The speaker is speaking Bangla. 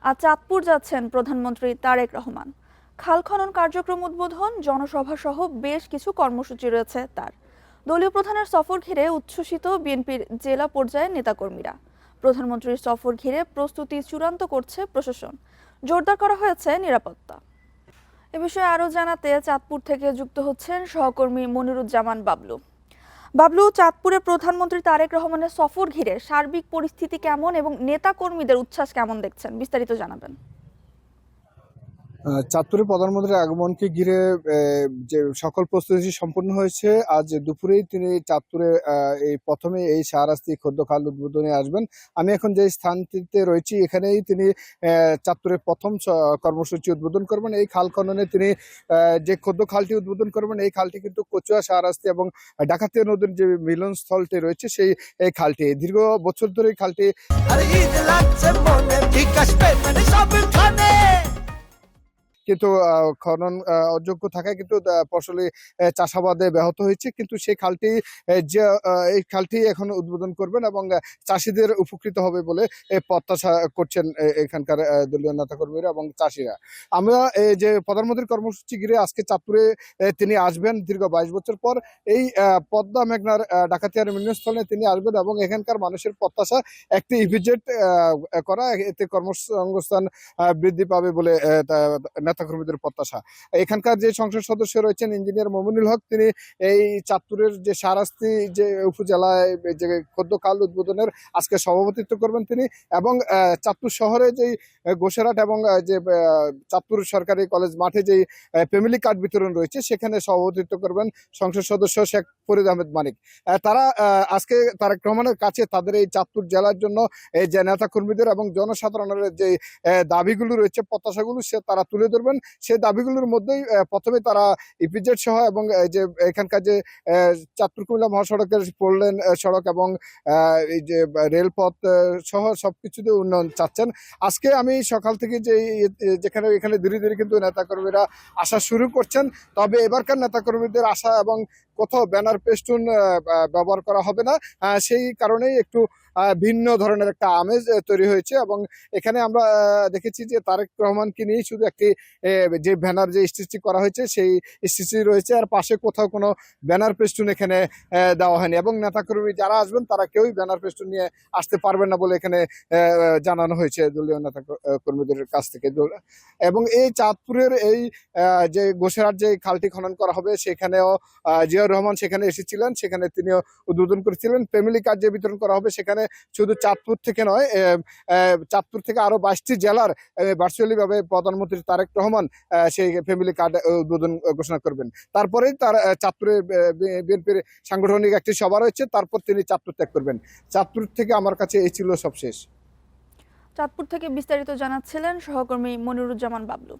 আজ চাঁদপুর যাচ্ছেন প্রধানমন্ত্রী তারেক রহমান। খাল খনন কার্যক্রম উদ্বোধন, জনসভা সহ বেশ কিছু কর্মসূচি রয়েছে তার। দলীয় প্রধানের সফর ঘিরে উচ্ছ্বসিত বিএনপির জেলা পর্যায়ের নেতাকর্মীরা। প্রধানমন্ত্রীর সফর ঘিরে প্রস্তুতি চূড়ান্ত করছে প্রশাসন, জোরদার করা হয়েছে নিরাপত্তা। এ বিষয়ে আরও জানাতে চাঁদপুর থেকে যুক্ত হচ্ছেন সহকর্মী মনিরুজ্জামান বাবলু। বাবলু, চাঁদপুরে প্রধানমন্ত্রী তারেক রহমানের সফর ঘিরে সার্বিক পরিস্থিতি কেমন এবং নেতা কর্মীদের উচ্ছ্বাস কেমন দেখছেন, বিস্তারিত জানাবেন। চাঁদপুরে প্রধানমন্ত্রীর আগমনকে ঘিরে যে সকল প্রস্তুতি সম্পন্ন হয়েছে। আজ দুপুরেই তিনি চাঁদপুরে এই প্রথমে এই শাহরাস্তি ক্ষুদ্র খাল উদ্বোধনে আসবেন। আমি এখন যে স্থানটিতে রয়েছি এখানেই তিনি চাঁদপুরের প্রথম কর্মসূচি উদ্বোধন করবেন। এই খাল খননে তিনি যে ক্ষুদ্র খালটি উদ্বোধন করবেন, এই খালটি কিন্তু কচুয়া শাহরাস্তি এবং ডাকাতিয়া নদীর যে মিলনস্থলটি রয়েছে সেই এই খালটি দীর্ঘ বছর ধরে এই খালটি কিন্তু খনন অযোগ্য থাকায় কিন্তু ফসলি চাষাবাদে ব্যাহত হয়েছে। কিন্তু সেই খালটি যে এই খালটি এখন উদ্বোধন করবেন এবং চাষিদের উপকৃত হবে বলে প্রত্যাশা করছেন এখানকার দলীয় নেতাকর্মীরা এবং চাষিরা। আমরা এই যে প্রধানমন্ত্রীর কর্মসূচি ঘিরে আজকে চাঁদপুরে তিনি আসবেন দীর্ঘ 22 বছর পর। এই পদ্মা মেঘনার ডাকাতিয়ার মিলনস্থলে তিনি আসবেন এবং এখানকার মানুষের প্রত্যাশা একটি ইপিজেড করা, এতে কর্মসংস্থান বৃদ্ধি পাবে বলে নেতাকর্মীদের প্রত্যাশা। এখানকার যে সংসদ সদস্য রয়েছেন ইঞ্জিনিয়ার মমিনুল হক, তিনি এই চাঁদপুরের যে শাহরাস্তি যে উপজেলায় যে ক্ষুদ্র খাল উদ্বোধনের আজকে সভাপতিত্ব করবেন তিনি, এবং চাঁদপুর শহরে যে গোসেরহাট এবং যে চাঁদপুর সরকারি কলেজ মাঠে যে ফ্যামিলি কার্ড বিতরণ রয়েছে সেখানে সভাপতিত্ব করবেন সংসদ সদস্য শেখ ফরিদ আহমেদ মানিক। তারা আজকে তারেক রহমানের কাছে তাদের এই চাঁদপুর জেলার জন্য এই যে নেতাকর্মীদের এবং জনসাধারণের যে দাবিগুলো রয়েছে, প্রত্যাশাগুলো তারা তুলে ধরবেন। সেই দাবিগুলোর মধ্যেই প্রথমে তারা ইপিজেড সহ এবং যে এখানকার যে চাঁদপুর কুমিল্লা মহাসড়কের 4 লেন সড়ক এবং এই যে রেলপথ সহ সবকিছুতে উন্নয়ন চাচ্ছেন। আজকে আমি সকাল থেকে যে যেখানে এখানে ধীরে ধীরে কিন্তু নেতাকর্মীরা আসা শুরু করছেন। তবে এবারকার নেতাকর্মীদের আসা এবং কোথাও ব্যানার পেস্টুন ব্যবহার করা হবে না, সেই কারণেই একটু ভিন্ন ধরনের একটা আমেজ তৈরি হয়েছে। এবং এখানে আমরা দেখেছি যে তারেক রহমানকে নিয়ে শুধু একটি যে ব্যানার যে স্টিচিং করা হয়েছে সেই স্টিচিং রয়েছে, আর পাশে কোথাও কোনো ব্যানার পেস্টুন এখানে দেওয়া হয়নি। এবং নেতাকর্মী যারা আসবেন তারা কেউই ব্যানার পেস্টুন নিয়ে আসতে পারবেন না বলে এখানে জানানো হয়েছে দলীয় নেতা কর্মীদের কাছ থেকে। এবং এই চাঁদপুরের এই যে গোসেরহাট যে খালটি খনন করা হবে সেখানেও জিয়াউর রহমান সেখানে এসেছিলেন, সেখানে তিনিও উদ্বোধন করেছিলেন। ফ্যামিলি কার্ড যে বিতরণ করা হবে সেখানে শুধু চাঁদপুর থেকে নয়, চাঁদপুর থেকে আরো 22টি জেলার ভার্চুয়ালি ভাবে প্রধানমন্ত্রী তারেক রহমান সেই ফ্যামিলি কার্ড উদ্বোধন ঘোষণা করবেন। তারপরেই তার চাঁদপুরে বিএনপির সাংগঠনিক একটি সভা রয়েছে, তারপর তিনি চাঁদপুর ত্যাগ করবেন। চাঁদপুর থেকে আমার কাছে এই ছিল সবশেষ। চাঁদপুর থেকে বিস্তারিত জানাচ্ছিলেন সহকর্মী মনিরুজ্জামান বাবলু।